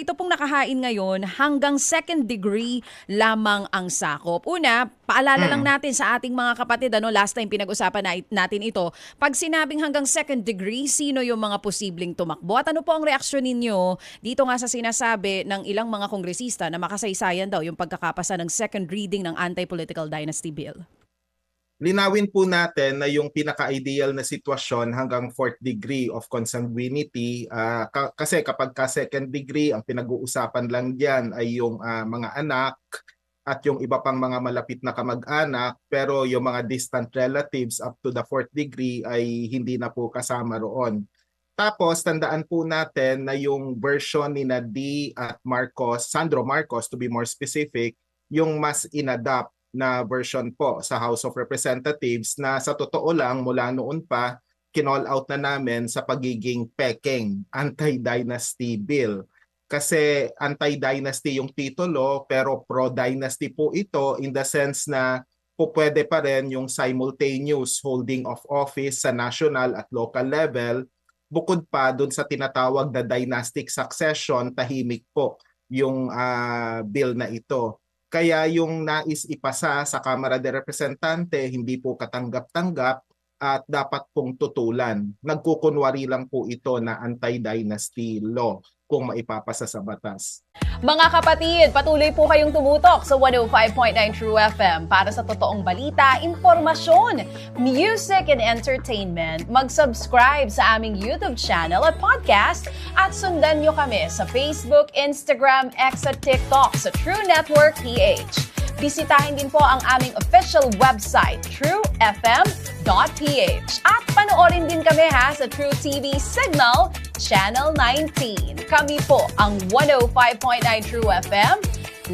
Ito pong nakahain ngayon, hanggang second degree lamang ang sakop. Una, paalala lang natin sa ating mga kapatid, last time pinag-usapan natin ito. Pag sinabing hanggang second degree, sino yung mga posibleng tumakbo? At ano po ang reaksyon ninyo dito nga sa sinasabi ng ilang mga kongresista na makasaysayan daw yung pagkakapasa ng second reading ng Anti-Political Dynasty Bill? Linawin po natin na yung pinaka-ideal na sitwasyon hanggang fourth degree of consanguinity. Kasi kapag ka second degree, ang pinag-uusapan lang diyan ay yung mga anak at yung iba pang mga malapit na kamag-anak, pero yung mga distant relatives up to the fourth degree ay hindi na po kasama roon. Tapos tandaan po natin na yung version ni D at Marcos, Sandro Marcos to be more specific, yung mas inadapt na version po sa House of Representatives na sa totoo lang mula noon pa kinall out na namin sa pagiging peking, anti-dynasty bill. Kasi anti-dynasty yung titulo pero pro-dynasty po ito in the sense na po pwede pa rin yung simultaneous holding of office sa national at local level. Bukod pa dun sa tinatawag na dynastic succession, tahimik po yung bill na ito. Kaya yung nais ipasa sa Kamara de Representante, hindi po katanggap-tanggap at dapat pong tutulan. Nagkukunwari lang po ito na anti-dynasty law kung maipapasa sa batas. Mga kapatid, patuloy po kayong tumutok sa 105.9 True FM para sa totoong balita, informasyon, music, and entertainment. Mag-subscribe sa aming YouTube channel at podcast at sundan nyo kami sa Facebook, Instagram, X at TikTok sa True Network PH. Bisitahin din po ang aming official website, truefm.ph. At panoorin din kami sa True TV Signal, Channel 19. Kami po ang 105.9 True FM.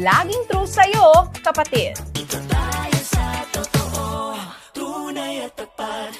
Laging true sa'yo, kapatid.